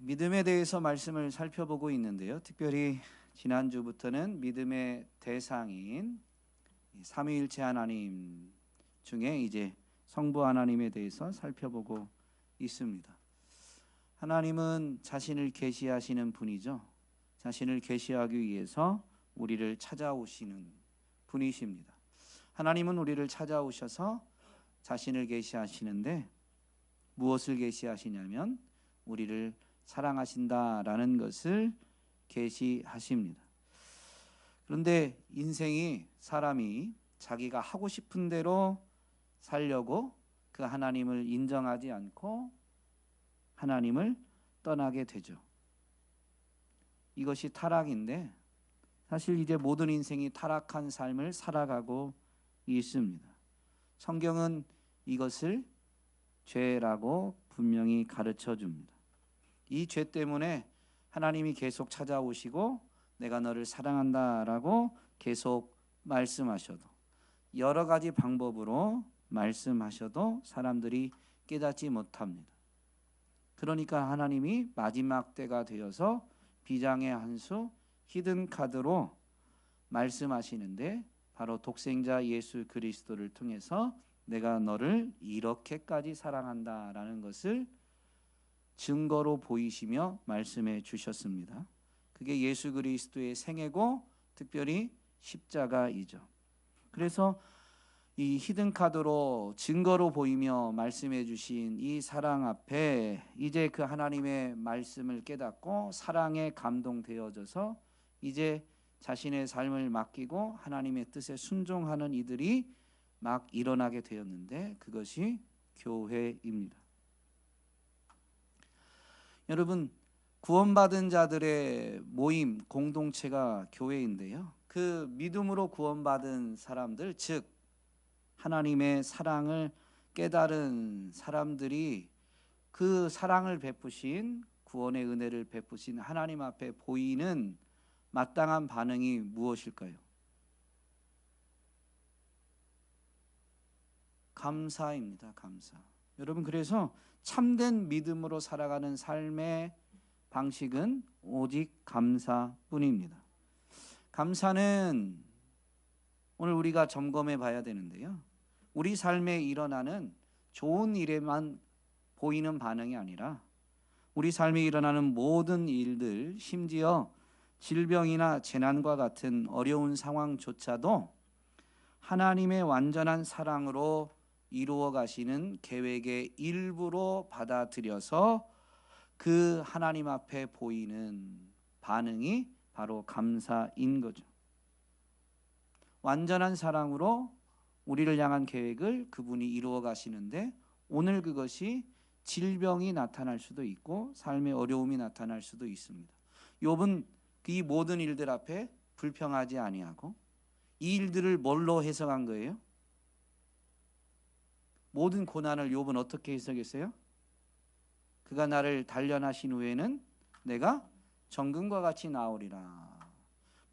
믿음에 대해서 말씀을 살펴보고 있는데요. 특별히 지난주부터는 믿음의 대상인 삼위일체 하나님 중에 이제 성부 하나님에 대해서 살펴보고 있습니다. 하나님은 자신을 계시하시는 분이죠. 자신을 계시하기 위해서 우리를 찾아오시는 분이십니다. 하나님은 우리를 찾아오셔서 자신을 계시하시는데 무엇을 계시하시냐면 우리를 사랑하신다라는 것을 계시하십니다. 그런데 인생이 사람이 자기가 하고 싶은 대로 살려고 그 하나님을 인정하지 않고 하나님을 떠나게 되죠. 이것이 타락인데 사실 이제 모든 인생이 타락한 삶을 살아가고 있습니다. 성경은 이것을 죄라고 분명히 가르쳐 줍니다. 이 죄 때문에 하나님이 계속 찾아오시고 내가 너를 사랑한다라고 계속 말씀하셔도 여러 가지 방법으로 말씀하셔도 사람들이 깨닫지 못합니다. 그러니까 하나님이 마지막 때가 되어서 비장의 한 수 히든 카드로 말씀하시는데 바로 독생자 예수 그리스도를 통해서 내가 너를 이렇게까지 사랑한다라는 것을 증거로 보이시며 말씀해 주셨습니다. 그게 예수 그리스도의 생애고 특별히 십자가이죠. 그래서 이 히든카드로 증거로 보이며 말씀해 주신 이 사랑 앞에 이제 그 하나님의 말씀을 깨닫고 사랑에 감동되어져서 이제 자신의 삶을 맡기고 하나님의 뜻에 순종하는 이들이 막 일어나게 되었는데 그것이 교회입니다. 여러분, 구원받은 자들의 모임 공동체가 교회인데요. 그 믿음으로 구원받은 사람들, 즉 하나님의 사랑을 깨달은 사람들이 그 사랑을 베푸신 구원의 은혜를 베푸신 하나님 앞에 보이는 마땅한 반응이 무엇일까요? 감사입니다. 감사. 여러분, 그래서 참된 믿음으로 살아가는 삶의 방식은 오직 감사뿐입니다. 감사는 오늘 우리가 점검해 봐야 되는데요. 우리 삶에 일어나는 좋은 일에만 보이는 반응이 아니라 우리 삶에 일어나는 모든 일들, 심지어 질병이나 재난과 같은 어려운 상황조차도 하나님의 완전한 사랑으로 이루어 가시는 계획의 일부로 받아들여서 그 하나님 앞에 보이는 반응이 바로 감사인 거죠. 완전한 사랑으로 우리를 향한 계획을 그분이 이루어 가시는데 오늘 그것이 질병이 나타날 수도 있고 삶의 어려움이 나타날 수도 있습니다. 욥은 이 모든 일들 앞에 불평하지 아니하고 이 일들을 뭘로 해석한 거예요? 모든 고난을 욥은 어떻게 해석했어요? 그가 나를 단련하신 후에는 내가 정금과 같이 나오리라.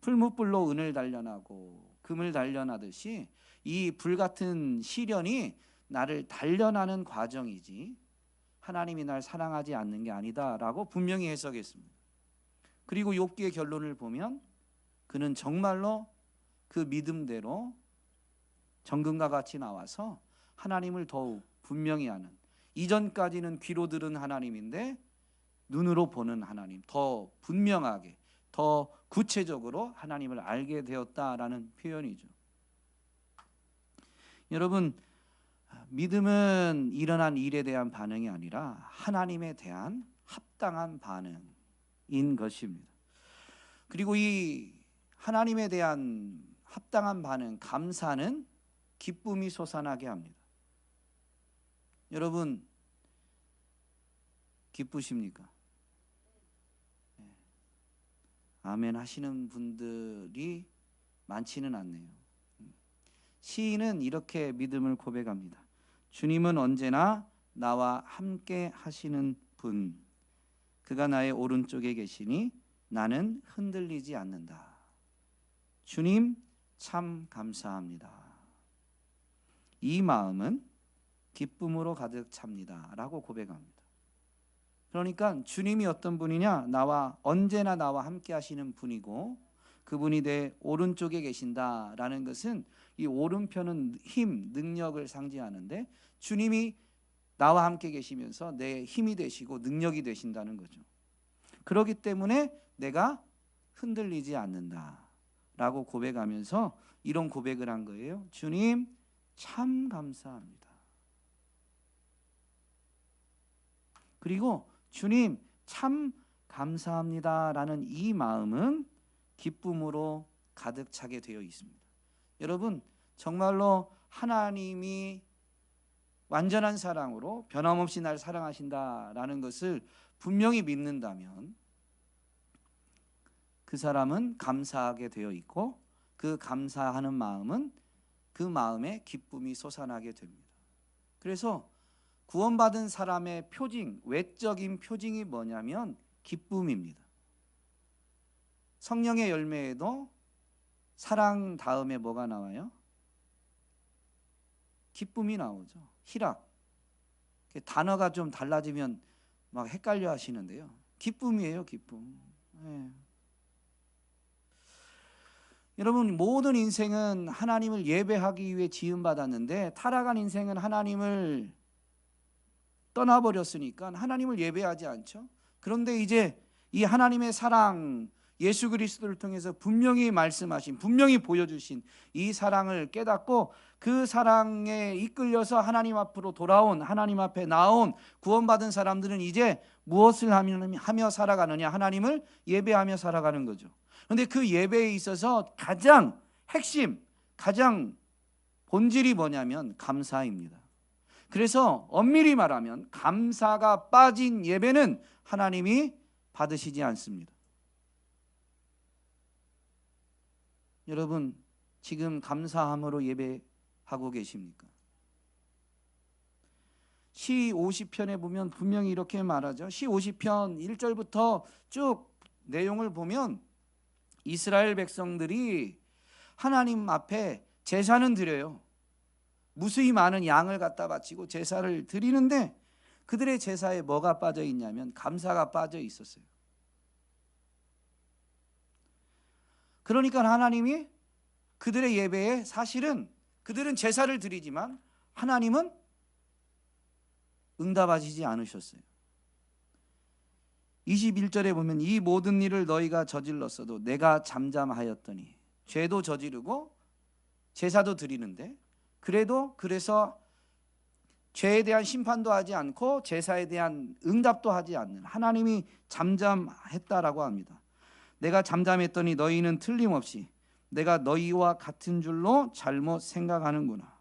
풀무불로 은을 단련하고 금을 단련하듯이 이 불같은 시련이 나를 단련하는 과정이지 하나님이 날 사랑하지 않는 게 아니다라고 분명히 해석했습니다. 그리고 욥기의 결론을 보면 그는 정말로 그 믿음대로 정금과 같이 나와서 하나님을 더욱 분명히 하는, 이전까지는 귀로 들은 하나님인데 눈으로 보는 하나님, 더 분명하게 더 구체적으로 하나님을 알게 되었다라는 표현이죠. 여러분, 믿음은 일어난 일에 대한 반응이 아니라 하나님에 대한 합당한 반응인 것입니다. 그리고 이 하나님에 대한 합당한 반응, 감사는 기쁨이 솟아나게 합니다. 여러분, 기쁘십니까? 아멘 하시는 분들이 많지는 않네요. 시인은 이렇게 믿음을 고백합니다. 주님은 언제나 나와 함께 하시는 분, 그가 나의 오른쪽에 계시니 나는 흔들리지 않는다. 주님 참 감사합니다. 이 마음은 기쁨으로 가득 찹니다 라고 고백합니다. 그러니까 주님이 어떤 분이냐? 언제나 나와 함께 하시는 분이고 그분이 내 오른쪽에 계신다라는 것은 이 오른편은 힘, 능력을 상징하는데 주님이 나와 함께 계시면서 내 힘이 되시고 능력이 되신다는 거죠. 그렇기 때문에 내가 흔들리지 않는다라고 고백하면서 이런 고백을 한 거예요. 주님 참 감사합니다. 그리고 주님 참 감사합니다라는 이 마음은 기쁨으로 가득 차게 되어 있습니다. 여러분 정말로 하나님이 완전한 사랑으로 변함없이 날 사랑하신다라는 것을 분명히 믿는다면 그 사람은 감사하게 되어 있고 그 감사하는 마음은 그 마음에 기쁨이 솟아나게 됩니다. 그래서 구원받은 사람의 표징, 외적인 표징이 뭐냐면 기쁨입니다. 성령의 열매에도 사랑 다음에 뭐가 나와요? 기쁨이 나오죠. 희락. 단어가 좀 달라지면 막 헷갈려 하시는데요. 기쁨이에요, 기쁨. 네. 여러분 모든 인생은 하나님을 예배하기 위해 지음받았는데 타락한 인생은 하나님을 떠나버렸으니까 하나님을 예배하지 않죠. 그런데 이제 이 하나님의 사랑 예수 그리스도를 통해서 분명히 말씀하신 분명히 보여주신 이 사랑을 깨닫고 그 사랑에 이끌려서 하나님 앞으로 돌아온 하나님 앞에 나온 구원받은 사람들은 이제 무엇을 하며 살아가느냐? 하나님을 예배하며 살아가는 거죠. 그런데 그 예배에 있어서 가장 핵심, 가장 본질이 뭐냐면 감사입니다. 그래서 엄밀히 말하면 감사가 빠진 예배는 하나님이 받으시지 않습니다. 여러분 지금 감사함으로 예배하고 계십니까? 시 50편에 보면 분명히 이렇게 말하죠. 시 50편 1절부터 쭉 내용을 보면 이스라엘 백성들이 하나님 앞에 제사는 드려요. 무수히 많은 양을 갖다 바치고 제사를 드리는데 그들의 제사에 뭐가 빠져 있냐면 감사가 빠져 있었어요. 그러니까 하나님이 그들의 예배에 사실은 그들은 제사를 드리지만 하나님은 응답하시지 않으셨어요. 21절에 보면 이 모든 일을 너희가 저질렀어도 내가 잠잠하였더니 죄도 저지르고 제사도 드리는데 그래서 죄에 대한 심판도 하지 않고 제사에 대한 응답도 하지 않는 하나님이 잠잠했다라고 합니다. 내가 잠잠했더니 너희는 틀림없이 내가 너희와 같은 줄로 잘못 생각하는구나.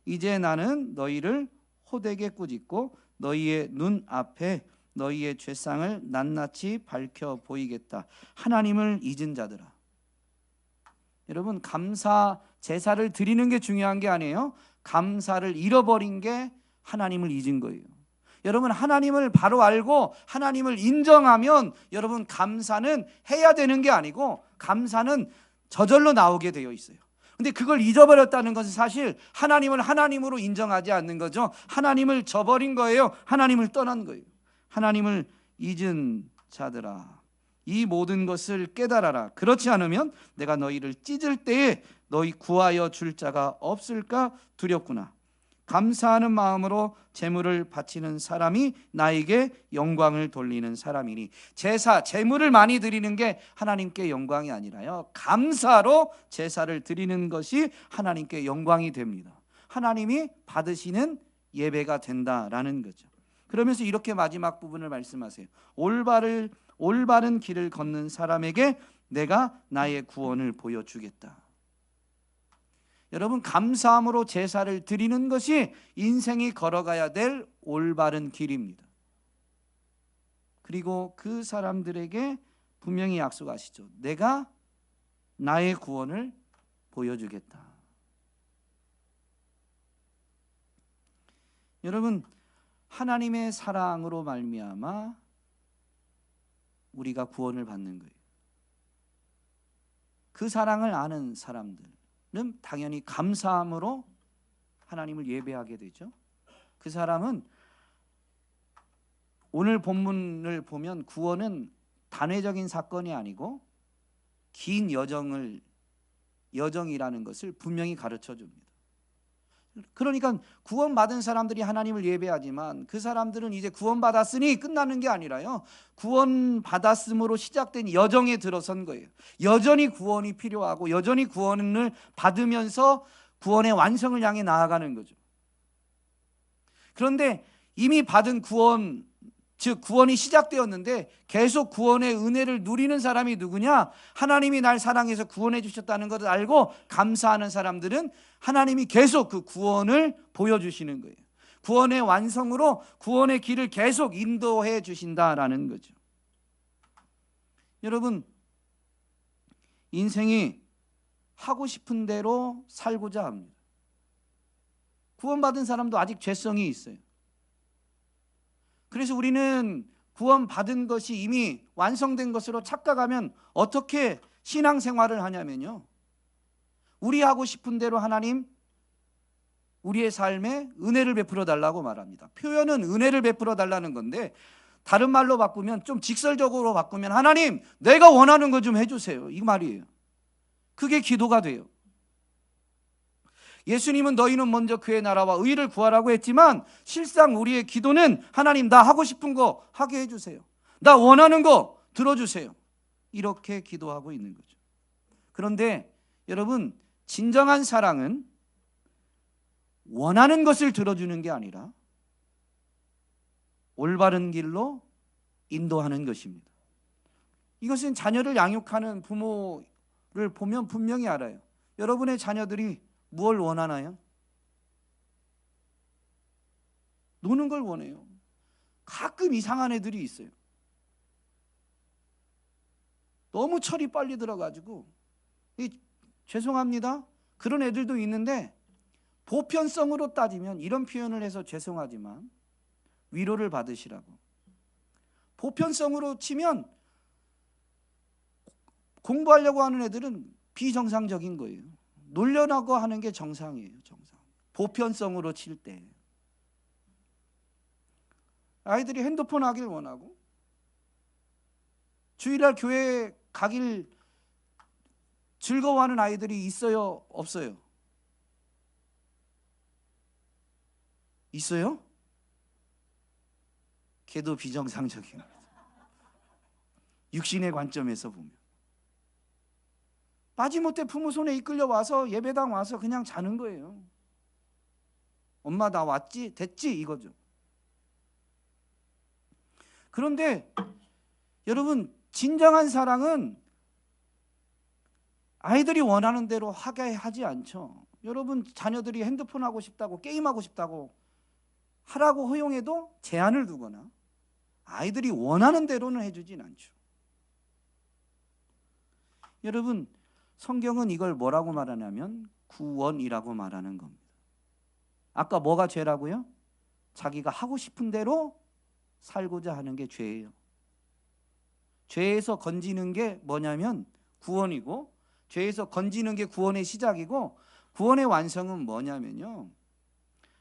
이제 나는 너희를 호되게 꾸짖고 너희의 눈 앞에 너희의 죄상을 낱낱이 밝혀 보이겠다. 하나님을 잊은 자들아. 여러분 감사 제사를 드리는 게 중요한 게 아니에요. 감사를 잃어버린 게 하나님을 잊은 거예요. 여러분 하나님을 바로 알고 하나님을 인정하면 여러분 감사는 해야 되는 게 아니고 감사는 저절로 나오게 되어 있어요. 근데 그걸 잊어버렸다는 것은 사실 하나님을 하나님으로 인정하지 않는 거죠. 하나님을 저버린 거예요. 하나님을 떠난 거예요. 하나님을 잊은 자들아 이 모든 것을 깨달아라. 그렇지 않으면 내가 너희를 찢을 때에 너희 구하여 줄 자가 없을까 두렵구나. 감사하는 마음으로 제물을 바치는 사람이 나에게 영광을 돌리는 사람이니. 제사, 제물을 많이 드리는 게 하나님께 영광이 아니라요 감사로 제사를 드리는 것이 하나님께 영광이 됩니다. 하나님이 받으시는 예배가 된다라는 거죠. 그러면서 이렇게 마지막 부분을 말씀하세요. 올바른 길을 걷는 사람에게 내가 나의 구원을 보여주겠다. 여러분 감사함으로 제사를 드리는 것이 인생이 걸어가야 될 올바른 길입니다. 그리고 그 사람들에게 분명히 약속하시죠. 내가 나의 구원을 보여주겠다. 여러분 하나님의 사랑으로 말미암아 우리가 구원을 받는 거예요. 그 사랑을 아는 사람들은 당연히 감사함으로 하나님을 예배하게 되죠. 그 사람은 오늘 본문을 보면 구원은 단회적인 사건이 아니고 긴 여정이라는 것을 분명히 가르쳐 줍니다. 그러니까 구원받은 사람들이 하나님을 예배하지만 그 사람들은 이제 구원받았으니 끝나는 게 아니라요, 구원받았음으로 시작된 여정에 들어선 거예요. 여전히 구원이 필요하고 여전히 구원을 받으면서 구원의 완성을 향해 나아가는 거죠. 그런데 이미 받은 구원, 즉 구원이 시작되었는데 계속 구원의 은혜를 누리는 사람이 누구냐? 하나님이 날 사랑해서 구원해 주셨다는 것을 알고 감사하는 사람들은 하나님이 계속 그 구원을 보여주시는 거예요. 구원의 완성으로 구원의 길을 계속 인도해 주신다라는 거죠. 여러분, 인생이 하고 싶은 대로 살고자 합니다. 구원받은 사람도 아직 죄성이 있어요. 그래서 우리는 구원받은 것이 이미 완성된 것으로 착각하면 어떻게 신앙생활을 하냐면요, 우리 하고 싶은 대로 하나님 우리의 삶에 은혜를 베풀어 달라고 말합니다. 표현은 은혜를 베풀어 달라는 건데 다른 말로 바꾸면, 좀 직설적으로 바꾸면 하나님 내가 원하는 거 좀 해주세요, 이 말이에요. 그게 기도가 돼요. 예수님은 너희는 먼저 그의 나라와 의를 구하라고 했지만 실상 우리의 기도는 하나님 나 하고 싶은 거 하게 해주세요, 나 원하는 거 들어주세요, 이렇게 기도하고 있는 거죠. 그런데 여러분, 진정한 사랑은 원하는 것을 들어주는 게 아니라 올바른 길로 인도하는 것입니다. 이것은 자녀를 양육하는 부모를 보면 분명히 알아요. 여러분의 자녀들이 무엇을 원하나요? 노는 걸 원해요. 가끔 이상한 애들이 있어요. 너무 철이 빨리 들어가지고, 죄송합니다, 그런 애들도 있는데 보편성으로 따지면, 이런 표현을 해서 죄송하지만 위로를 받으시라고, 보편성으로 치면 공부하려고 하는 애들은 비정상적인 거예요. 놀려나고 하는 게 정상이에요. 정상. 보편성으로 칠 때 아이들이 핸드폰 하길 원하고 주일날 교회 가길 즐거워하는 아이들이 있어요? 없어요? 있어요? 걔도 비정상적인 거예요. 육신의 관점에서 보면 마지못해 부모 손에 이끌려 와서 예배당 와서 그냥 자는 거예요. 엄마 나 왔지? 됐지? 이거죠. 그런데 여러분, 진정한 사랑은 아이들이 원하는 대로 하게 하지 않죠. 여러분, 자녀들이 핸드폰 하고 싶다고, 게임하고 싶다고 하라고 허용해도 제한을 두거나 아이들이 원하는 대로는 해주진 않죠. 여러분, 성경은 이걸 뭐라고 말하냐면 구원이라고 말하는 겁니다. 아까 뭐가 죄라고요? 자기가 하고 싶은 대로 살고자 하는 게 죄예요. 죄에서 건지는 게 뭐냐면 구원이고, 죄에서 건지는 게 구원의 시작이고, 구원의 완성은 뭐냐면요,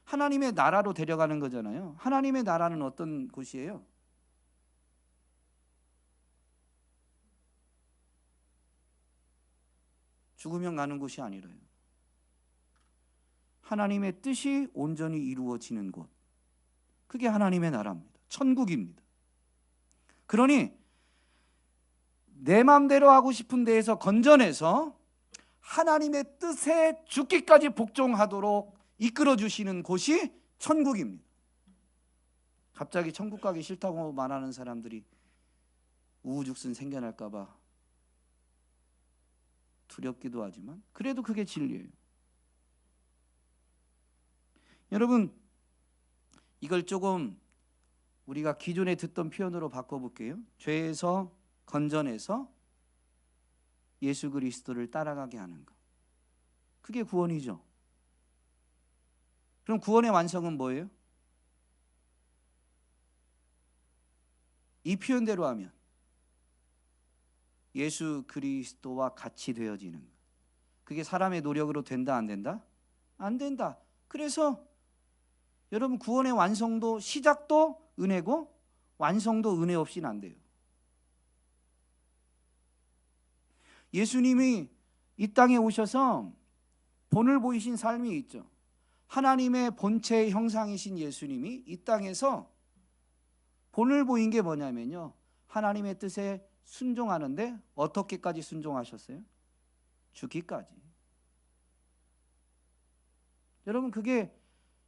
하나님의 나라로 데려가는 거잖아요. 하나님의 나라는 어떤 곳이에요? 죽으면 가는 곳이 아니라요, 하나님의 뜻이 온전히 이루어지는 곳, 그게 하나님의 나라입니다. 천국입니다. 그러니 내 마음대로 하고 싶은 데에서 건져내서 하나님의 뜻에 죽기까지 복종하도록 이끌어 주시는 곳이 천국입니다. 갑자기 천국 가기 싫다고 말하는 사람들이 우후죽순 생겨날까 봐 두렵기도 하지만 그래도 그게 진리예요. 여러분, 이걸 조금 우리가 기존에 듣던 표현으로 바꿔볼게요. 죄에서 건져내서 예수 그리스도를 따라가게 하는 것, 그게 구원이죠. 그럼 구원의 완성은 뭐예요? 이 표현대로 하면 예수 그리스도와 같이 되어지는 것, 그게 사람의 노력으로 된다 안 된다? 안 된다. 그래서 여러분, 구원의 완성도 시작도 은혜고 완성도 은혜 없이는 안 돼요. 예수님이 이 땅에 오셔서 본을 보이신 삶이 있죠. 하나님의 본체의 형상이신 예수님이 이 땅에서 본을 보인 게 뭐냐면요, 하나님의 뜻에 순종하는데 어떻게까지 순종하셨어요? 죽기까지. 여러분, 그게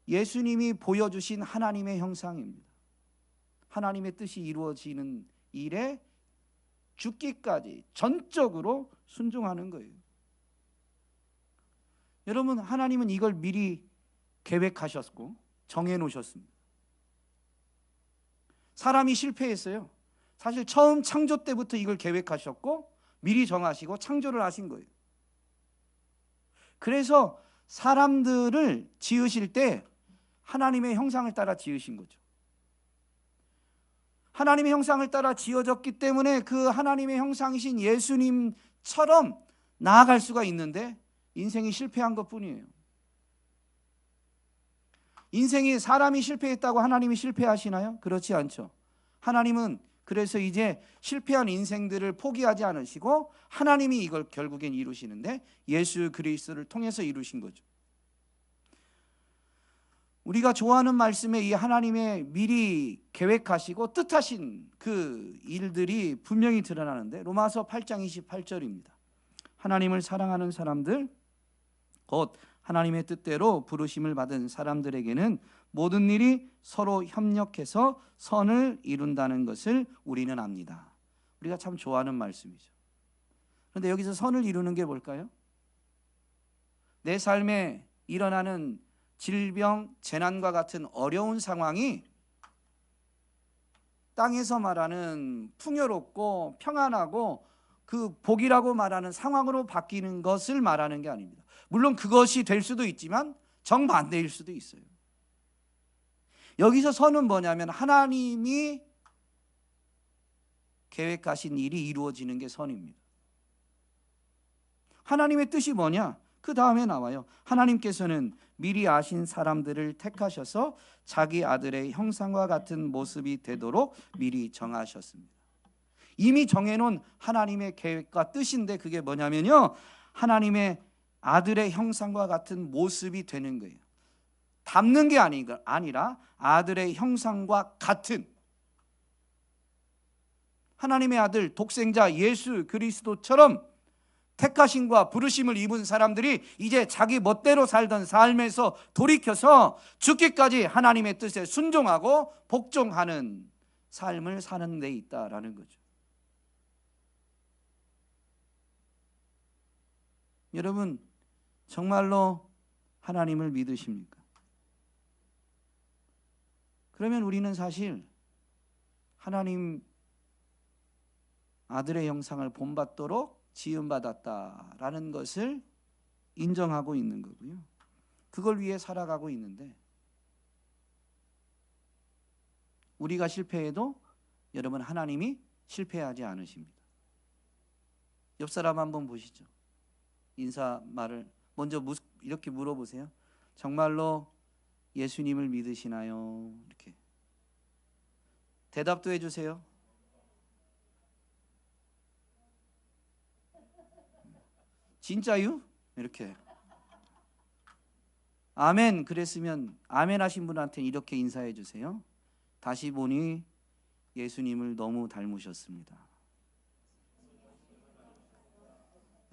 예수님이 보여주신 하나님의 형상입니다. 하나님의 뜻이 이루어지는 일에 죽기까지 전적으로 순종하는 거예요. 여러분, 하나님은 이걸 미리 계획하셨고 정해놓으셨습니다. 사람이 실패했어요. 사실 처음 창조 때부터 이걸 계획하셨고 미리 정하시고 창조를 하신 거예요. 그래서 사람들을 지으실 때 하나님의 형상을 따라 지으신 거죠. 하나님의 형상을 따라 지어졌기 때문에 그 하나님의 형상이신 예수님처럼 나아갈 수가 있는데 인생이 실패한 것뿐이에요. 인생이 사람이 실패했다고 하나님이 실패하시나요? 그렇지 않죠. 하나님은 그래서 이제 실패한 인생들을 포기하지 않으시고 하나님이 이걸 결국엔 이루시는데 예수 그리스도를 통해서 이루신 거죠. 우리가 좋아하는 말씀에 이 하나님의 미리 계획하시고 뜻하신 그 일들이 분명히 드러나는데 로마서 8장 28절입니다. 하나님을 사랑하는 사람들 곧 하나님의 뜻대로 부르심을 받은 사람들에게는 모든 일이 서로 협력해서 선을 이룬다는 것을 우리는 압니다. 우리가 참 좋아하는 말씀이죠. 그런데 여기서 선을 이루는 게 뭘까요? 내 삶에 일어나는 질병, 재난과 같은 어려운 상황이 땅에서 말하는 풍요롭고 평안하고 그 복이라고 말하는 상황으로 바뀌는 것을 말하는 게 아닙니다. 물론 그것이 될 수도 있지만 정반대일 수도 있어요. 여기서 선은 뭐냐면 하나님이 계획하신 일이 이루어지는 게 선입니다. 하나님의 뜻이 뭐냐? 그 다음에 나와요. 하나님께서는 미리 아신 사람들을 택하셔서 자기 아들의 형상과 같은 모습이 되도록 미리 정하셨습니다. 이미 정해놓은 하나님의 계획과 뜻인데 그게 뭐냐면요, 하나님의 아들의 형상과 같은 모습이 되는 거예요. 닮는 게 아니라 아들의 형상과 같은 하나님의 아들 독생자 예수 그리스도처럼 택하심과 부르심을 입은 사람들이 이제 자기 멋대로 살던 삶에서 돌이켜서 죽기까지 하나님의 뜻에 순종하고 복종하는 삶을 사는 데 있다라는 거죠. 여러분, 정말로 하나님을 믿으십니까? 그러면 우리는 사실 하나님 아들의 형상을 본받도록 지음받았다라는 것을 인정하고 있는 거고요. 그걸 위해 살아가고 있는데 우리가 실패해도 여러분 하나님이 실패하지 않으십니다. 옆 사람 한번 보시죠. 인사 말을 먼저 이렇게 물어보세요. 정말로 예수님을 믿으시나요? 이렇게 대답도 해주세요. 진짜요? 이렇게 아멘 그랬으면 아멘 하신 분한테 이렇게 인사해 주세요. 다시 보니 예수님을 너무 닮으셨습니다.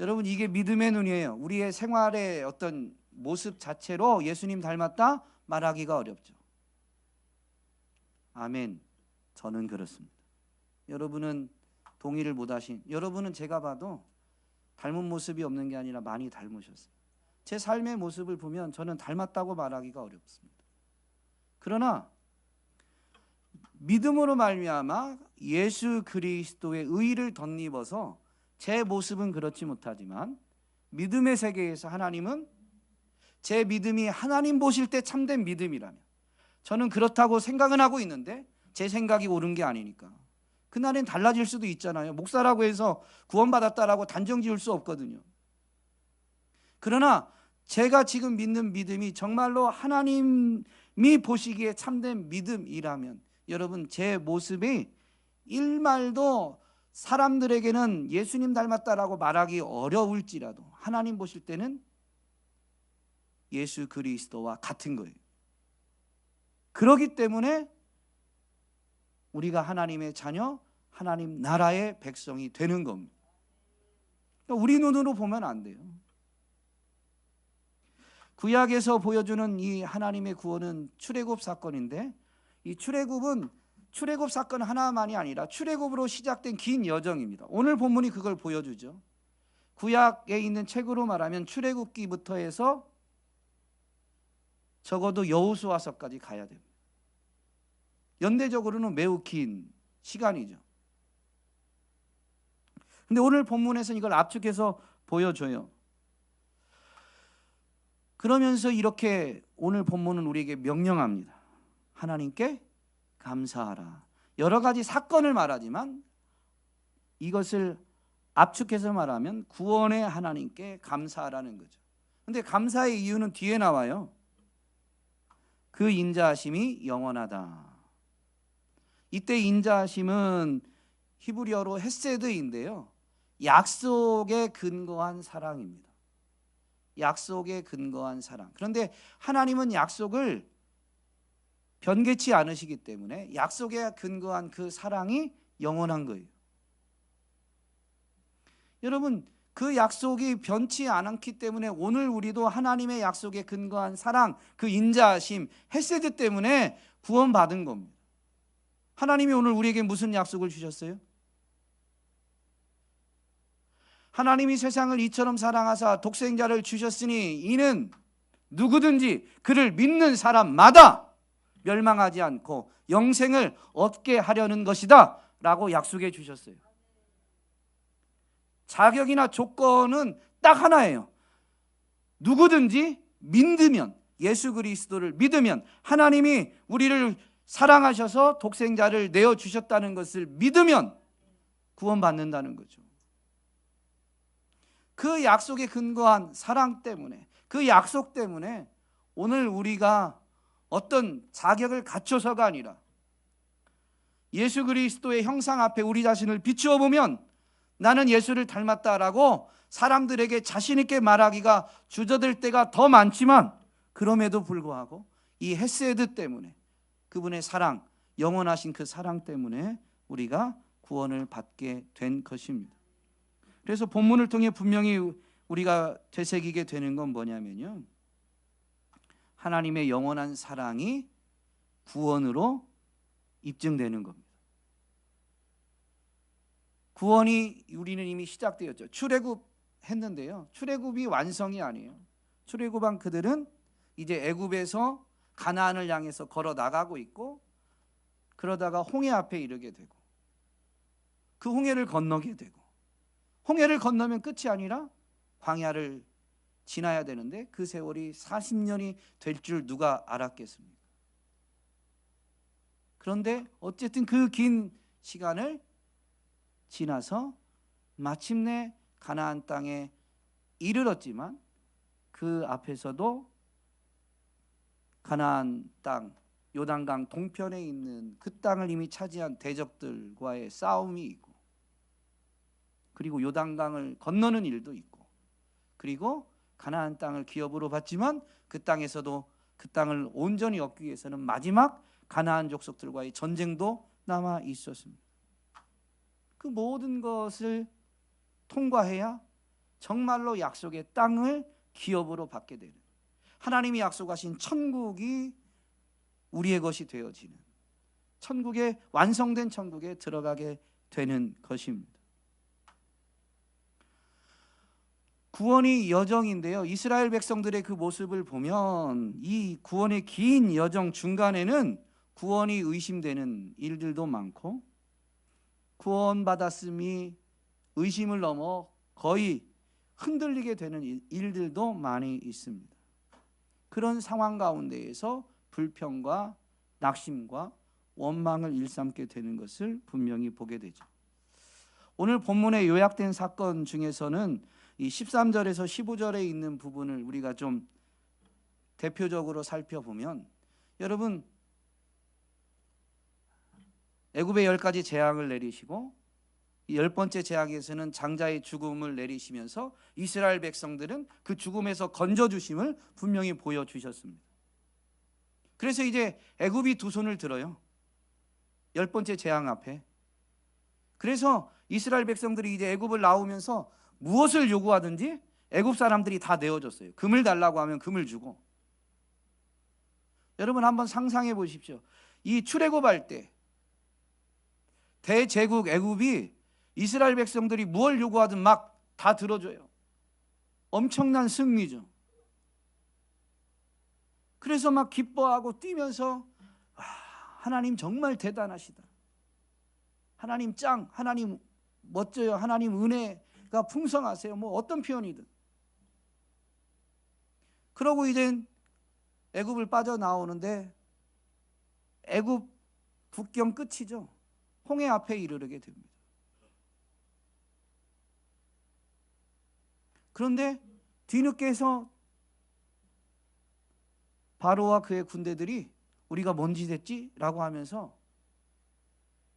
여러분, 이게 믿음의 눈이에요. 우리의 생활의 어떤 모습 자체로 예수님 닮았다 말하기가 어렵죠. 아멘. 저는 그렇습니다. 여러분은 동의를 못하신, 여러분은 제가 봐도 닮은 모습이 없는 게 아니라 많이 닮으셨어요. 제 삶의 모습을 보면 저는 닮았다고 말하기가 어렵습니다. 그러나 믿음으로 말미암아 예수 그리스도의 의를 덧입어서 제 모습은 그렇지 못하지만 믿음의 세계에서 하나님은 제 믿음이 하나님 보실 때 참된 믿음이라면, 저는 그렇다고 생각은 하고 있는데 제 생각이 옳은 게 아니니까 그날엔 달라질 수도 있잖아요. 목사라고 해서 구원받았다라고 단정 지을 수 없거든요. 그러나 제가 지금 믿는 믿음이 정말로 하나님이 보시기에 참된 믿음이라면 여러분, 제 모습이 일말도 사람들에게는 예수님 닮았다라고 말하기 어려울지라도 하나님 보실 때는 예수 그리스도와 같은 거예요. 그렇기 때문에 우리가 하나님의 자녀, 하나님 나라의 백성이 되는 겁니다. 우리 눈으로 보면 안 돼요. 구약에서 보여주는 이 하나님의 구원은 출애굽 사건인데, 이 출애굽 사건 하나만이 아니라 출애굽으로 시작된 긴 여정입니다. 오늘 본문이 그걸 보여주죠. 구약에 있는 책으로 말하면 출애굽기부터 해서 적어도 여호수아서까지 가야 됩니다. 연대적으로는 매우 긴 시간이죠. 근데 오늘 본문에서는 이걸 압축해서 보여줘요. 그러면서 이렇게 오늘 본문은 우리에게 명령합니다. 하나님께 감사하라. 여러 가지 사건을 말하지만 이것을 압축해서 말하면 구원의 하나님께 감사하라는 거죠. 근데 감사의 이유는 뒤에 나와요. 그 인자하심이 영원하다. 이때 인자하심은 히브리어로 헤세드인데요, 약속에 근거한 사랑입니다. 약속에 근거한 사랑. 그런데 하나님은 약속을 변개치 않으시기 때문에 약속에 근거한 그 사랑이 영원한 거예요. 여러분, 그 약속이 변치 않았기 때문에 오늘 우리도 하나님의 약속에 근거한 사랑, 그 인자하심, 헤세드 때문에 구원받은 겁니다. 하나님이 오늘 우리에게 무슨 약속을 주셨어요? 하나님이 세상을 이처럼 사랑하사 독생자를 주셨으니 이는 누구든지 그를 믿는 사람마다 멸망하지 않고 영생을 얻게 하려는 것이다 라고 약속해 주셨어요. 자격이나 조건은 딱 하나예요. 누구든지 믿으면, 예수 그리스도를 믿으면, 하나님이 우리를 사랑하셔서 독생자를 내어주셨다는 것을 믿으면 구원받는다는 거죠. 그 약속에 근거한 사랑 때문에, 그 약속 때문에 오늘 우리가 어떤 자격을 갖춰서가 아니라 예수 그리스도의 형상 앞에 우리 자신을 비추어 보면 나는 예수를 닮았다라고 사람들에게 자신 있게 말하기가 주저될 때가 더 많지만, 그럼에도 불구하고 이 헤세드 때문에, 그분의 사랑, 영원하신 그 사랑 때문에 우리가 구원을 받게 된 것입니다. 그래서 본문을 통해 분명히 우리가 되새기게 되는 건 뭐냐면요, 하나님의 영원한 사랑이 구원으로 입증되는 겁니다. 구원이 우리는 이미 시작되었죠. 출애굽 했는데요, 출애굽이 완성이 아니에요. 출애굽한 그들은 이제 애굽에서 가나안을 향해서 걸어 나가고 있고, 그러다가 홍해 앞에 이르게 되고, 그 홍해를 건너게 되고, 홍해를 건너면 끝이 아니라 광야를 지나야 되는데 그 세월이 40년이 될 줄 누가 알았겠습니까? 그런데 어쨌든 그 긴 시간을 지나서 마침내 가나안 땅에 이르렀지만, 그 앞에서도 가나안 땅, 요단강 동편에 있는 그 땅을 이미 차지한 대적들과의 싸움이 있고, 그리고 요단강을 건너는 일도 있고, 그리고 가나안 땅을 기업으로 받지만 그 땅에서도 그 땅을 온전히 얻기 위해서는 마지막 가나안 족속들과의 전쟁도 남아 있었습니다. 그 모든 것을 통과해야 정말로 약속의 땅을 기업으로 받게 되는, 하나님이 약속하신 천국이 우리의 것이 되어지는, 천국에, 완성된 천국에 들어가게 되는 것입니다. 구원이 여정인데요, 이스라엘 백성들의 그 모습을 보면 이 구원의 긴 여정 중간에는 구원이 의심되는 일들도 많고, 구원받았음이 의심을 넘어 거의 흔들리게 되는 일들도 많이 있습니다. 그런 상황 가운데에서 불평과 낙심과 원망을 일삼게 되는 것을 분명히 보게 되죠. 오늘 본문에 요약된 사건 중에서는 이 13절에서 15절에 있는 부분을 우리가 좀 대표적으로 살펴보면, 여러분, 애굽에 10가지 재앙을 내리시고 이 10번째 재앙에서는 장자의 죽음을 내리시면서 이스라엘 백성들은 그 죽음에서 건져주심을 분명히 보여주셨습니다. 그래서 이제 애굽이 두 손을 들어요. 10번째 재앙 앞에. 그래서 이스라엘 백성들이 이제 애굽을 나오면서 무엇을 요구하든지 애굽 사람들이 다 내어줬어요. 금을 달라고 하면 금을 주고. 여러분 한번 상상해 보십시오. 이 출애굽할 때 대제국 애굽이 이스라엘 백성들이 무엇을 요구하든 막 다 들어줘요. 엄청난 승리죠. 그래서 막 기뻐하고 뛰면서 하나님 정말 대단하시다. 하나님 짱, 하나님 멋져요. 하나님 은혜가 풍성하세요. 뭐 어떤 표현이든. 그러고 이제 애굽을 빠져나오는데 애굽 국경 끝이죠. 홍해 앞에 이르게 됩니다. 그런데 뒤늦게서 바로와 그의 군대들이 우리가 뭔 짓 했지? 라고 하면서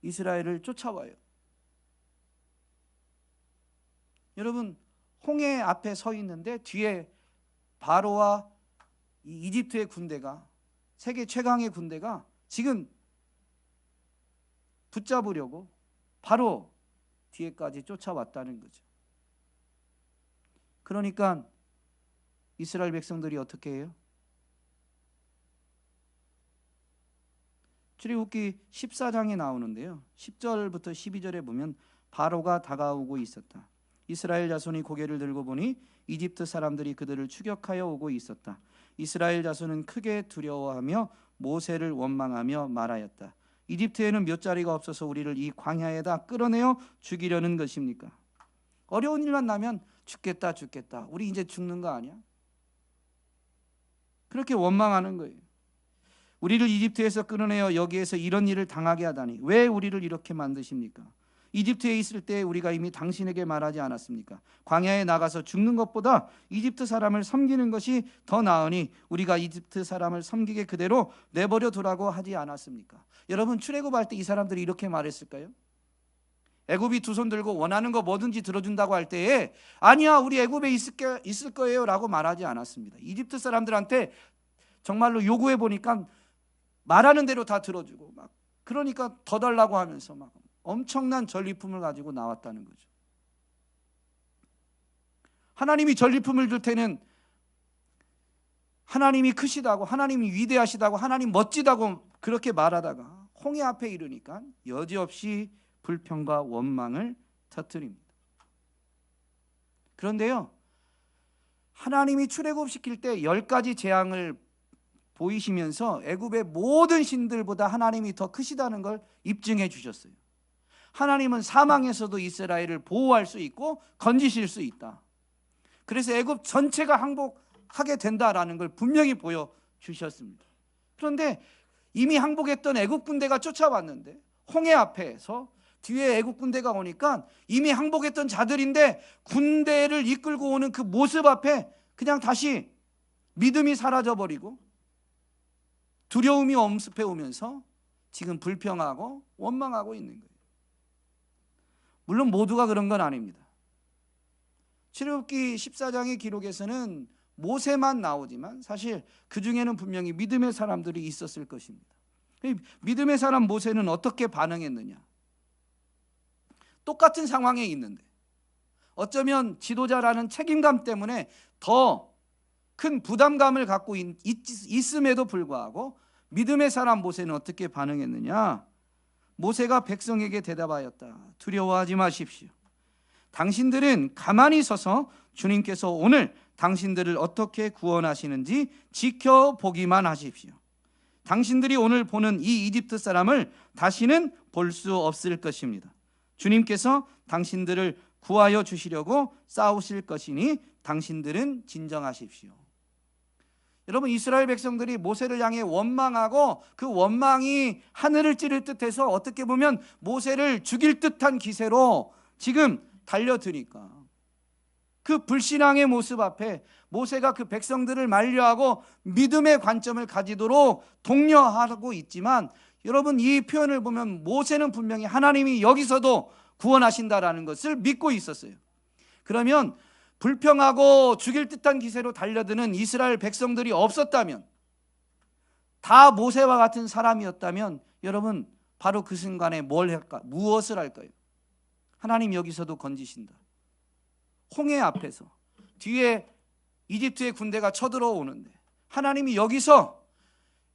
이스라엘을 쫓아와요. 여러분 홍해 앞에 서 있는데 뒤에 바로와 이 이집트의 군대가 세계 최강의 군대가 지금 붙잡으려고 바로 뒤에까지 쫓아왔다는 거죠. 그러니까 이스라엘 백성들이 어떻게 해요? 출애굽기 14장에 나오는데요. 10절부터 12절에 보면 바로가 다가오고 있었다. 이스라엘 자손이 고개를 들고 보니 이집트 사람들이 그들을 추격하여 오고 있었다. 이스라엘 자손은 크게 두려워하며 모세를 원망하며 말하였다. 이집트에는 묫자리가 없어서 우리를 이 광야에다 끌어내어 죽이려는 것입니까? 어려운 일만 나면 죽겠다 죽겠다. 우리 이제 죽는 거 아니야? 그렇게 원망하는 거예요. 우리를 이집트에서 끌어내어 여기에서 이런 일을 당하게 하다니 왜 우리를 이렇게 만드십니까? 이집트에 있을 때 우리가 이미 당신에게 말하지 않았습니까? 광야에 나가서 죽는 것보다 이집트 사람을 섬기는 것이 더 나으니 우리가 이집트 사람을 섬기게 그대로 내버려 두라고 하지 않았습니까? 여러분 출애굽할 때 이 사람들이 이렇게 말했을까요? 애굽이 두 손 들고 원하는 거 뭐든지 들어준다고 할 때에 아니야 우리 애굽에 있을 거예요 라고 말하지 않았습니다. 이집트 사람들한테 정말로 요구해 보니까 말하는 대로 다 들어주고 막 그러니까 더 달라고 하면서 막 엄청난 전리품을 가지고 나왔다는 거죠. 하나님이 전리품을 줄 때는 하나님이 크시다고 하나님이 위대하시다고 하나님 멋지다고 그렇게 말하다가 홍해 앞에 이르니까 여지없이 불평과 원망을 터뜨립니다. 그런데요 하나님이 출애굽시킬 때 10가지 재앙을 보이시면서 애굽의 모든 신들보다 하나님이 더 크시다는 걸 입증해 주셨어요. 하나님은 사망에서도 이스라엘을 보호할 수 있고 건지실 수 있다. 그래서 애굽 전체가 항복하게 된다라는 걸 분명히 보여주셨습니다. 그런데 이미 항복했던 애굽 군대가 쫓아왔는데 홍해 앞에서 뒤에 애국 군대가 오니까 이미 항복했던 자들인데 군대를 이끌고 오는 그 모습 앞에 그냥 다시 믿음이 사라져버리고 두려움이 엄습해 오면서 지금 불평하고 원망하고 있는 거예요. 물론 모두가 그런 건 아닙니다. 출애굽기 14장의 기록에서는 모세만 나오지만 사실 그 중에는 분명히 믿음의 사람들이 있었을 것입니다. 믿음의 사람 모세는 어떻게 반응했느냐? 똑같은 상황에 있는데 어쩌면 지도자라는 책임감 때문에 더 큰 부담감을 갖고 있음에도 불구하고 믿음의 사람 모세는 어떻게 반응했느냐? 모세가 백성에게 대답하였다. 두려워하지 마십시오. 당신들은 가만히 서서 주님께서 오늘 당신들을 어떻게 구원하시는지 지켜보기만 하십시오. 당신들이 오늘 보는 이 이집트 사람을 다시는 볼 수 없을 것입니다. 주님께서 당신들을 구하여 주시려고 싸우실 것이니 당신들은 진정하십시오. 여러분 이스라엘 백성들이 모세를 향해 원망하고 그 원망이 하늘을 찌를 듯해서 어떻게 보면 모세를 죽일 듯한 기세로 지금 달려드니까 그 불신앙의 모습 앞에 모세가 그 백성들을 만류하고 믿음의 관점을 가지도록 독려하고 있지만 여러분, 이 표현을 보면 모세는 분명히 하나님이 여기서도 구원하신다라는 것을 믿고 있었어요. 그러면 불평하고 죽일 듯한 기세로 달려드는 이스라엘 백성들이 없었다면, 다 모세와 같은 사람이었다면, 여러분, 바로 그 순간에 뭘 할까? 무엇을 할까요? 하나님 여기서도 건지신다. 홍해 앞에서 뒤에 이집트의 군대가 쳐들어오는데 하나님이 여기서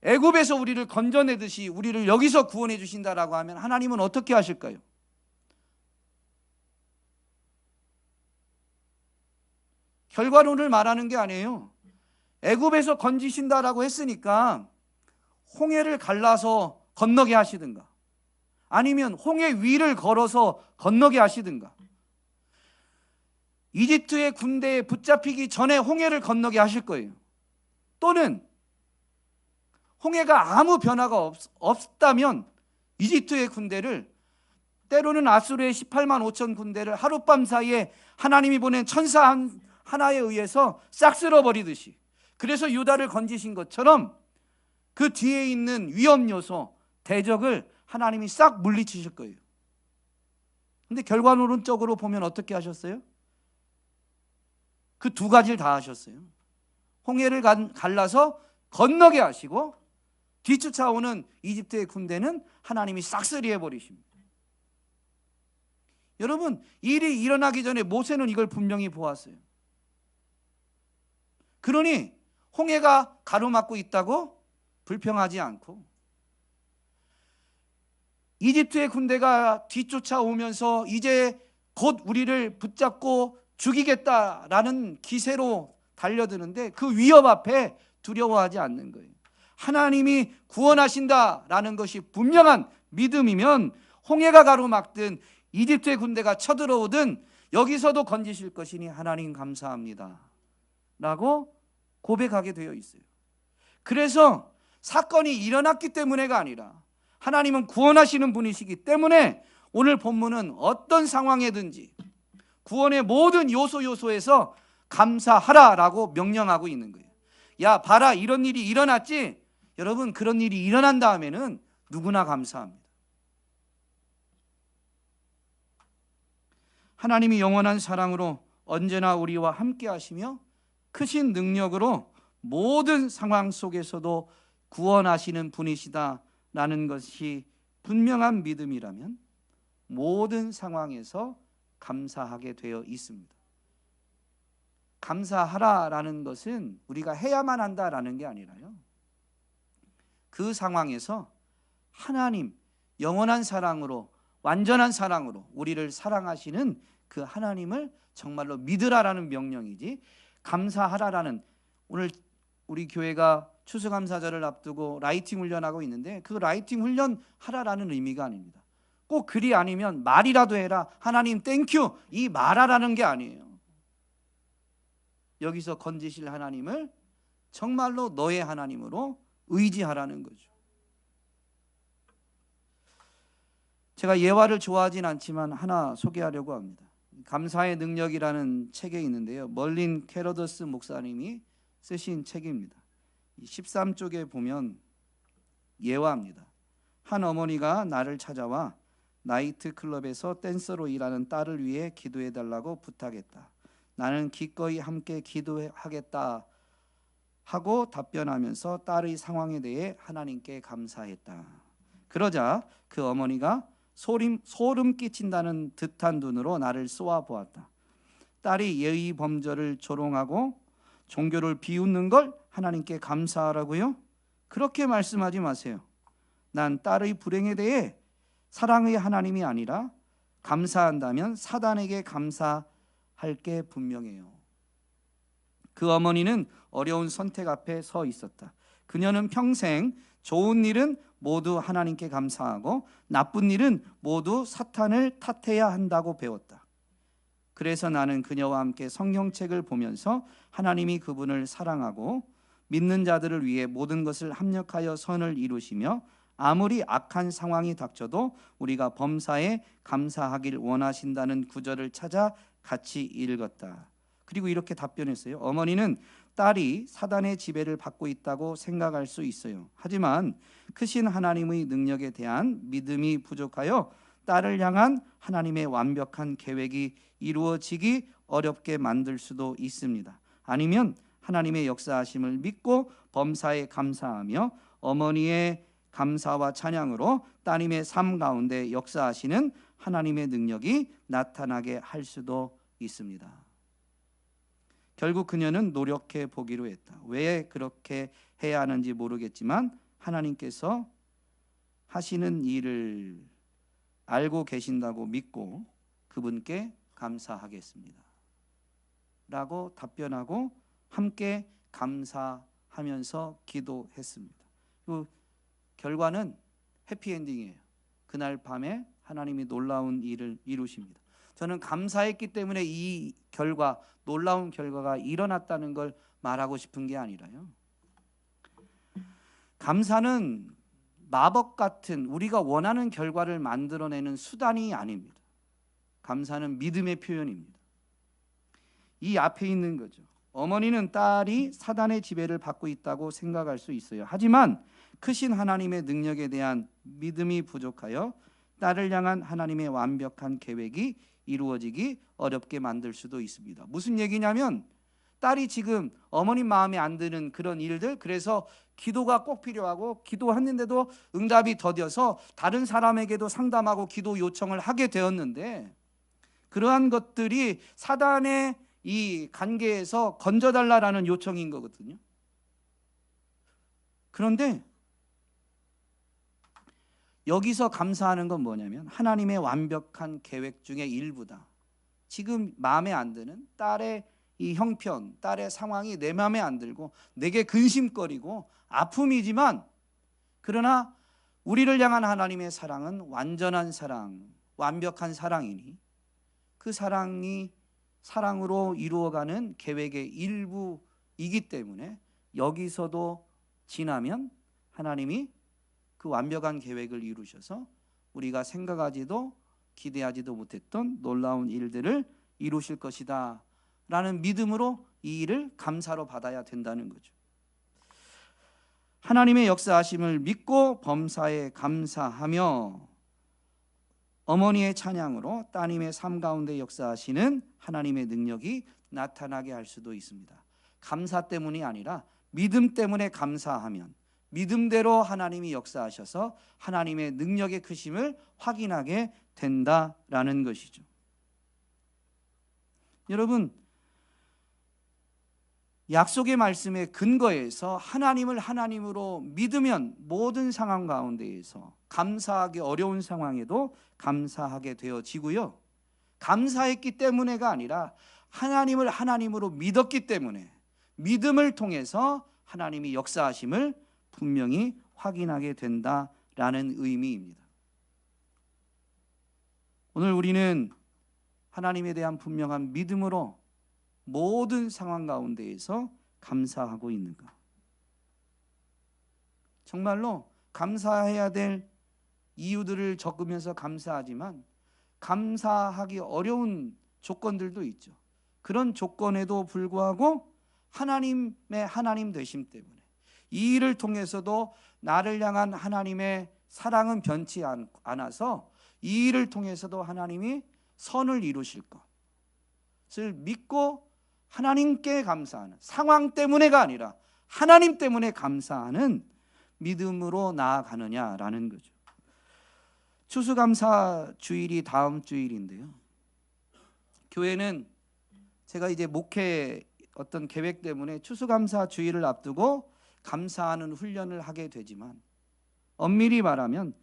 애굽에서 우리를 건져내듯이 우리를 여기서 구원해 주신다라고 하면 하나님은 어떻게 하실까요? 결과론을 말하는 게 아니에요. 애굽에서 건지신다라고 했으니까 홍해를 갈라서 건너게 하시든가, 아니면 홍해 위를 걸어서 건너게 하시든가, 이집트의 군대에 붙잡히기 전에 홍해를 건너게 하실 거예요. 또는 홍해가 아무 변화가 없다면 이집트의 군대를, 때로는 아수르의 18만 5천 군대를 하룻밤 사이에 하나님이 보낸 천사 하나에 의해서 싹 쓸어버리듯이, 그래서 유다를 건지신 것처럼 그 뒤에 있는 위험 요소, 대적을 하나님이 싹 물리치실 거예요. 근데 결과론적으로 보면 어떻게 하셨어요? 그 두 가지를 다 하셨어요. 홍해를 갈라서 건너게 하시고, 뒤쫓아오는 이집트의 군대는 하나님이 싹쓸이해 버리십니다. 여러분, 일이 일어나기 전에 모세는 이걸 분명히 보았어요. 그러니 홍해가 가로막고 있다고 불평하지 않고, 이집트의 군대가 뒤쫓아오면서 이제 곧 우리를 붙잡고 죽이겠다라는 기세로 달려드는데 그 위협 앞에 두려워하지 않는 거예요. 하나님이 구원하신다라는 것이 분명한 믿음이면 홍해가 가로막든 이집트의 군대가 쳐들어오든 여기서도 건지실 것이니 하나님 감사합니다 라고 고백하게 되어 있어요. 그래서 사건이 일어났기 때문에가 아니라 하나님은 구원하시는 분이시기 때문에 오늘 본문은 어떤 상황에든지 구원의 모든 요소에서 감사하라라고 명령하고 있는 거예요. 야, 봐라, 이런 일이 일어났지? 여러분, 그런 일이 일어난 다음에는 누구나 감사합니다. 하나님이 영원한 사랑으로 언제나 우리와 함께 하시며 크신 능력으로 모든 상황 속에서도 구원하시는 분이시다라는 것이 분명한 믿음이라면 모든 상황에서 감사하게 되어 있습니다. 감사하라라는 것은 우리가 해야만 한다라는 게 아니라요, 그 상황에서 하나님 영원한 사랑으로, 완전한 사랑으로 우리를 사랑하시는 그 하나님을 정말로 믿으라라는 명령이지, 감사하라라는, 오늘 우리 교회가 추수감사절을 앞두고 라이팅 훈련하고 있는데 그 라이팅 훈련 하라라는 의미가 아닙니다. 꼭 글이 아니면 말이라도 해라, 하나님 땡큐, 이 말하라는 게 아니에요. 여기서 건지실 하나님을 정말로 너의 하나님으로 의지하라는 거죠. 제가 예화를 좋아하진 않지만 하나 소개하려고 합니다. 감사의 능력이라는 책에 있는데요, 멀린 캐러더스 목사님이 쓰신 책입니다. 13쪽에 보면 예화입니다. 한 어머니가 나를 찾아와 나이트클럽에서 댄서로 일하는 딸을 위해 기도해달라고 부탁했다. 나는 기꺼이 함께 기도하겠다 하고 답변하면서 딸의 상황에 대해 하나님께 감사했다. 그러자 그 어머니가 소름 끼친다는 듯한 눈으로 나를 쏘아보았다. 딸이 예의 범절을 조롱하고 종교를 비웃는 걸 하나님께 감사하라고요? 그렇게 말씀하지 마세요. 난 딸의 불행에 대해 사랑의 하나님이 아니라 감사한다면 사단에게 감사할 게 분명해요. 그 어머니는 어려운 선택 앞에 서 있었다. 그녀는 평생 좋은 일은 모두 하나님께 감사하고 나쁜 일은 모두 사탄을 탓해야 한다고 배웠다. 그래서 나는 그녀와 함께 성경책을 보면서 하나님이 그분을 사랑하고 믿는 자들을 위해 모든 것을 합력하여 선을 이루시며 아무리 악한 상황이 닥쳐도 우리가 범사에 감사하길 원하신다는 구절을 찾아 같이 읽었다. 그리고 이렇게 답변했어요. 어머니는 딸이 사단의 지배를 받고 있다고 생각할 수 있어요. 하지만 크신 하나님의 능력에 대한 믿음이 부족하여 딸을 향한 하나님의 완벽한 계획이 이루어지기 어렵게 만들 수도 있습니다. 아니면 하나님의 역사하심을 믿고 범사에 감사하며 어머니의 감사와 찬양으로 따님의 삶 가운데 역사하시는 하나님의 능력이 나타나게 할 수도 있습니다. 결국 그녀는 노력해 보기로 했다. 왜 그렇게 해야 하는지 모르겠지만 하나님께서 하시는 일을 알고 계신다고 믿고 그분께 감사하겠습니다 라고 답변하고 함께 감사하면서 기도했습니다. 그 결과는 해피엔딩이에요. 그날 밤에 하나님이 놀라운 일을 이루십니다. 저는 감사했기 때문에 이 결과, 놀라운 결과가 일어났다는 걸 말하고 싶은 게 아니라요, 감사는 마법 같은 우리가 원하는 결과를 만들어내는 수단이 아닙니다. 감사는 믿음의 표현입니다. 이 앞에 있는 거죠. 어머니는 딸이 사단의 지배를 받고 있다고 생각할 수 있어요. 하지만 크신 하나님의 능력에 대한 믿음이 부족하여 딸을 향한 하나님의 완벽한 계획이 이루어지기 어렵게 만들 수도 있습니다. 무슨 얘기냐면 딸이 지금 어머님 마음에 안 드는 그런 일들, 그래서 기도가 꼭 필요하고 기도했는데도 응답이 더뎌서 다른 사람에게도 상담하고 기도 요청을 하게 되었는데, 그러한 것들이 사단의 이 관계에서 건져달라라는 요청인 거거든요. 그런데 여기서 감사하는 건 뭐냐면 하나님의 완벽한 계획 중의 일부다. 지금 마음에 안 드는 딸의 이 형편, 딸의 상황이 내 마음에 안 들고 내게 근심거리고 아픔이지만, 그러나 우리를 향한 하나님의 사랑은 완전한 사랑, 완벽한 사랑이니 그 사랑이 사랑으로 이루어가는 계획의 일부이기 때문에 여기서도 지나면 하나님이 그 완벽한 계획을 이루셔서 우리가 생각하지도 기대하지도 못했던 놀라운 일들을 이루실 것이다 라는 믿음으로 이 일을 감사로 받아야 된다는 거죠. 하나님의 역사하심을 믿고 범사에 감사하며 어머니의 찬양으로 따님의 삶 가운데 역사하시는 하나님의 능력이 나타나게 할 수도 있습니다. 감사 때문이 아니라 믿음 때문에 감사하면 믿음대로 하나님이 역사하셔서 하나님의 능력의 크심을 확인하게 된다라는 것이죠. 여러분, 약속의 말씀의 근거에서 하나님을 하나님으로 믿으면 모든 상황 가운데에서 감사하기 어려운 상황에도 감사하게 되어지고요, 감사했기 때문에가 아니라 하나님을 하나님으로 믿었기 때문에 믿음을 통해서 하나님이 역사하심을 분명히 확인하게 된다라는 의미입니다. 오늘 우리는 하나님에 대한 분명한 믿음으로 모든 상황 가운데에서 감사하고 있는가? 정말로 감사해야 될 이유들을 적으면서 감사하지만 감사하기 어려운 조건들도 있죠. 그런 조건에도 불구하고 하나님의 하나님 되심 때문에 이 일을 통해서도 나를 향한 하나님의 사랑은 변치 않아서 이 일을 통해서도 하나님이 선을 이루실 것을 믿고 하나님께 감사하는, 상황 때문에가 아니라 하나님 때문에 감사하는 믿음으로 나아가느냐라는 거죠. 추수감사 주일이 다음 주일인데요, 교회는 제가 이제 목회 어떤 계획 때문에 추수감사 주일을 앞두고 감사하는 훈련을 하게 되지만, 엄밀히 말하면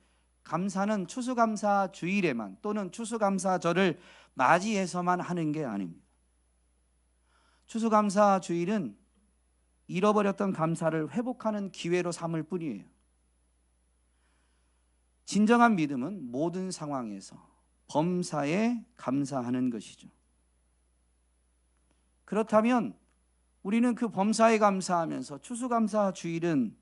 감사는 추수감사 주일에만 또는 추수감사절을 맞이해서만 하는 게 아닙니다. 추수감사 주일은 잃어버렸던 감사를 회복하는 기회로 삼을 뿐이에요. 진정한 믿음은 모든 상황에서 범사에 감사하는 것이죠. 그렇다면 우리는 그 범사에 감사하면서 추수감사 주일은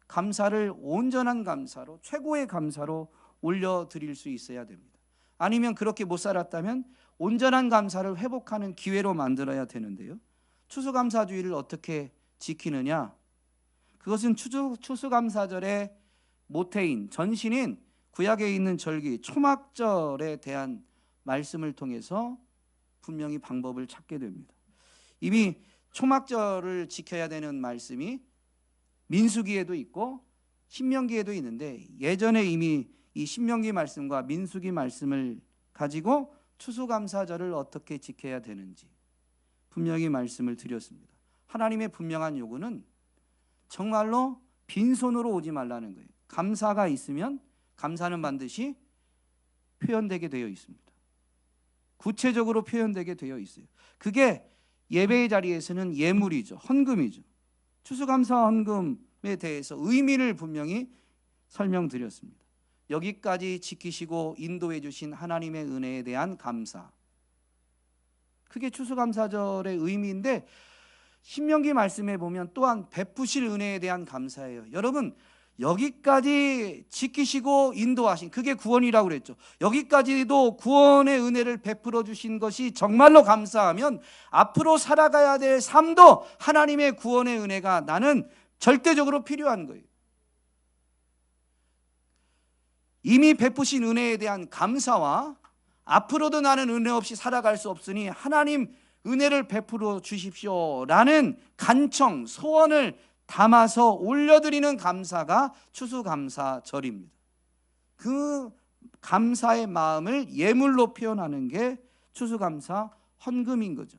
감사를 온전한 감사로, 최고의 감사로 올려드릴 수 있어야 됩니다. 아니면 그렇게 못 살았다면 온전한 감사를 회복하는 기회로 만들어야 되는데요, 추수감사주의를 어떻게 지키느냐? 그것은 추수감사절의 모태인, 전신인 구약에 있는 절기 초막절에 대한 말씀을 통해서 분명히 방법을 찾게 됩니다. 이미 초막절을 지켜야 되는 말씀이 민수기에도 있고 신명기에도 있는데, 예전에 이미 이 신명기 말씀과 민수기 말씀을 가지고 추수감사절을 어떻게 지켜야 되는지 분명히 말씀을 드렸습니다. 하나님의 분명한 요구는 정말로 빈손으로 오지 말라는 거예요. 감사가 있으면 감사는 반드시 표현되게 되어 있습니다. 구체적으로 표현되게 되어 있어요. 그게 예배의 자리에서는 예물이죠. 헌금이죠. 추수감사 헌금에 대해서 의미를 분명히 설명드렸습니다. 여기까지 지키시고 인도해 주신 하나님의 은혜에 대한 감사, 그게 추수감사절의 의미인데, 신명기 말씀에 보면 또한 베푸실 은혜에 대한 감사예요. 여러분, 여기까지 지키시고 인도하신, 그게 구원이라고 그랬죠. 여기까지도 구원의 은혜를 베풀어 주신 것이 정말로 감사하면 앞으로 살아가야 될 삶도 하나님의 구원의 은혜가 나는 절대적으로 필요한 거예요. 이미 베푸신 은혜에 대한 감사와 앞으로도 나는 은혜 없이 살아갈 수 없으니 하나님 은혜를 베풀어 주십시오라는 간청, 소원을 담아서 올려드리는 감사가 추수감사절입니다. 그 감사의 마음을 예물로 표현하는 게 추수감사 헌금인 거죠.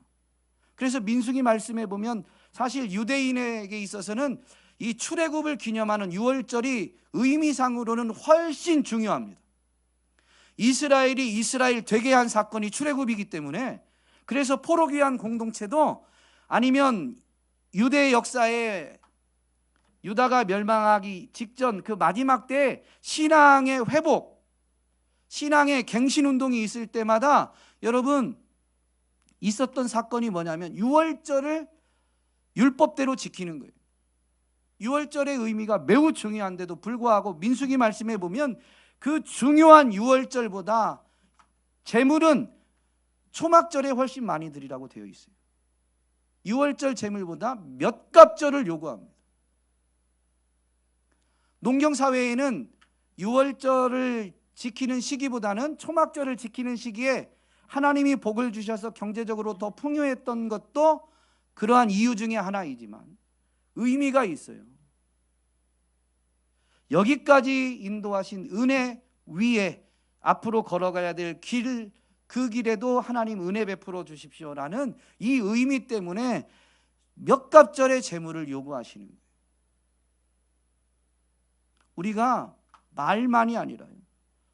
그래서 민수기 말씀에 보면 사실 유대인에게 있어서는 이 출애굽을 기념하는 유월절이 의미상으로는 훨씬 중요합니다. 이스라엘이 이스라엘 되게 한 사건이 출애굽이기 때문에, 그래서 포로귀환 공동체도, 아니면 유대 역사에 유다가 멸망하기 직전 그 마지막 때 신앙의 회복, 신앙의 갱신운동이 있을 때마다 여러분 있었던 사건이 뭐냐면 유월절을 율법대로 지키는 거예요. 유월절의 의미가 매우 중요한데도 불구하고 민수기 말씀에 보면 그 중요한 유월절보다 제물은 초막절에 훨씬 많이 드리라고 되어 있어요. 유월절 제물보다 몇 갑절을 요구합니다. 농경사회에는 유월절을 지키는 시기보다는 초막절을 지키는 시기에 하나님이 복을 주셔서 경제적으로 더 풍요했던 것도 그러한 이유 중에 하나이지만 의미가 있어요. 여기까지 인도하신 은혜 위에 앞으로 걸어가야 될 길, 그 길에도 하나님 은혜 베풀어 주십시오라는 이 의미 때문에 몇 갑절의 제물을 요구하시는 거예요. 우리가 말만이 아니라요,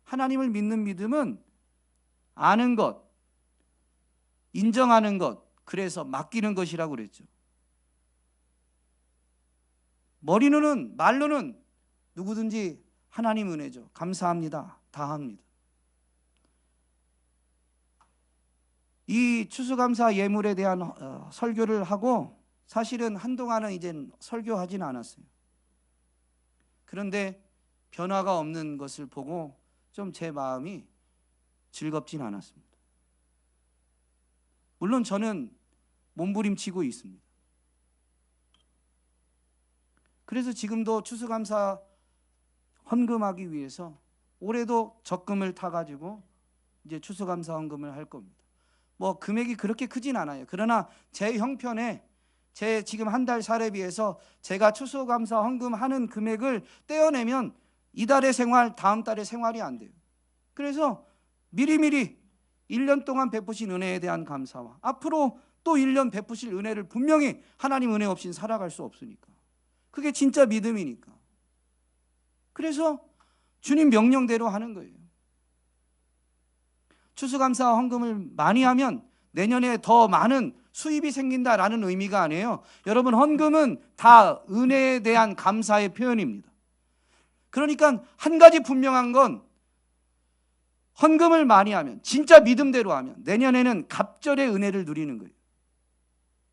하나님을 믿는 믿음은 아는 것, 인정하는 것, 그래서 맡기는 것이라고 그랬죠. 머리로는, 말로는 누구든지 하나님 은혜죠, 감사합니다, 다 합니다. 이 추수감사 예물에 대한 설교를 하고 사실은 한동안은 이젠 설교하진 않았어요. 그런데 변화가 없는 것을 보고 좀 제 마음이 즐겁진 않았습니다. 물론 저는 몸부림치고 있습니다. 그래서 지금도 추수감사 헌금하기 위해서 올해도 적금을 타가지고 이제 추수감사 헌금을 할 겁니다. 뭐 금액이 그렇게 크진 않아요. 그러나 제 형편에, 제 지금 한 달 사례비에서 제가 추수감사 헌금하는 금액을 떼어내면 이달의 생활, 다음 달의 생활이 안 돼요. 그래서 미리미리 1년 동안 베푸신 은혜에 대한 감사와 앞으로 또 1년 베푸실 은혜를, 분명히 하나님 은혜 없이는 살아갈 수 없으니까, 그게 진짜 믿음이니까, 그래서 주님 명령대로 하는 거예요. 추수감사 헌금을 많이 하면 내년에 더 많은 수입이 생긴다라는 의미가 아니에요. 여러분, 헌금은 다 은혜에 대한 감사의 표현입니다. 그러니까 한 가지 분명한 건, 헌금을 많이 하면, 진짜 믿음대로 하면 내년에는 갑절의 은혜를 누리는 거예요.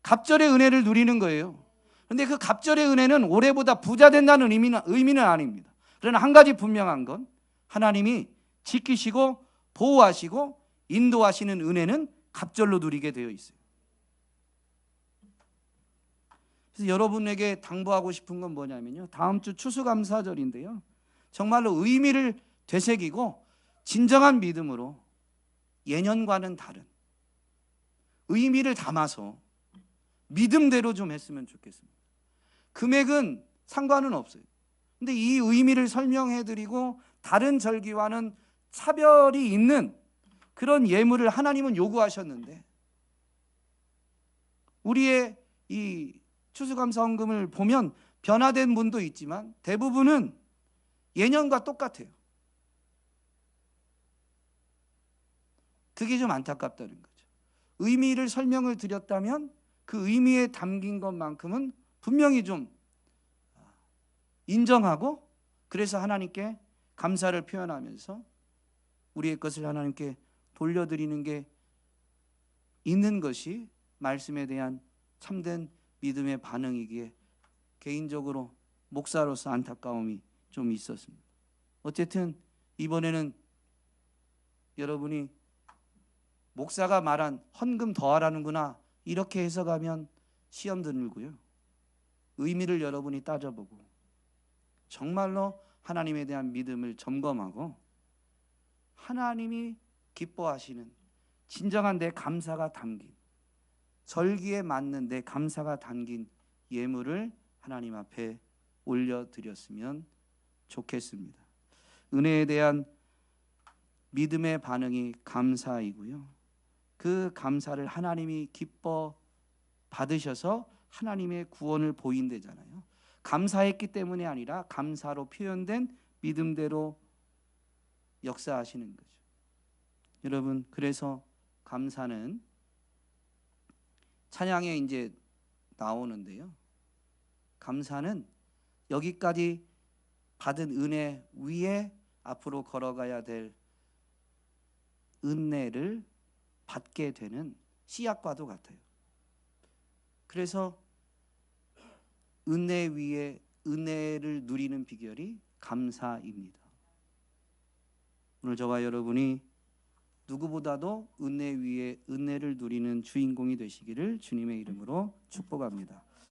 갑절의 은혜를 누리는 거예요. 그런데 그 갑절의 은혜는 올해보다 부자 된다는 의미는 아닙니다. 그러나 한 가지 분명한 건, 하나님이 지키시고 보호하시고 인도하시는 은혜는 갑절로 누리게 되어 있어요. 그래서 여러분에게 당부하고 싶은 건 뭐냐면요, 다음 주 추수감사절인데요, 정말로 의미를 되새기고 진정한 믿음으로 예년과는 다른 의미를 담아서 믿음대로 좀 했으면 좋겠습니다. 금액은 상관은 없어요. 근데 이 의미를 설명해드리고 다른 절기와는 차별이 있는 그런 예물을 하나님은 요구하셨는데, 우리의 이 추수감사헌금을 보면 변화된 분도 있지만 대부분은 예년과 똑같아요. 그게 좀 안타깝다는 거죠. 의미를 설명을 드렸다면 그 의미에 담긴 것만큼은 분명히 좀 인정하고, 그래서 하나님께 감사를 표현하면서 우리의 것을 하나님께 돌려드리는 게 있는 것이 말씀에 대한 참된 믿음의 반응이기에 개인적으로 목사로서 안타까움이 좀 있었습니다. 어쨌든 이번에는 여러분이 목사가 말한 헌금 더하라는구나 이렇게 해석하면 시험 들고요, 의미를 여러분이 따져보고 정말로 하나님에 대한 믿음을 점검하고 하나님이 기뻐하시는 진정한 내 감사가 담긴, 절기에 맞는 내 감사가 담긴 예물을 하나님 앞에 올려드렸으면 좋겠습니다. 은혜에 대한 믿음의 반응이 감사이고요, 그 감사를 하나님이 기뻐 받으셔서 하나님의 구원을 보인대잖아요. 감사했기 때문이 아니라 감사로 표현된 믿음대로 역사하시는 거죠. 여러분, 그래서 감사는 찬양에 이제 나오는데요, 감사는 여기까지 받은 은혜 위에 앞으로 걸어가야 될 은혜를 받게 되는 씨앗과도 같아요. 그래서 은혜 위에 은혜를 누리는 비결이 감사입니다. 오늘 저와 여러분이 누구보다도 은혜 위에 은혜를 누리는 주인공이 되시기를 주님의 이름으로 축복합니다.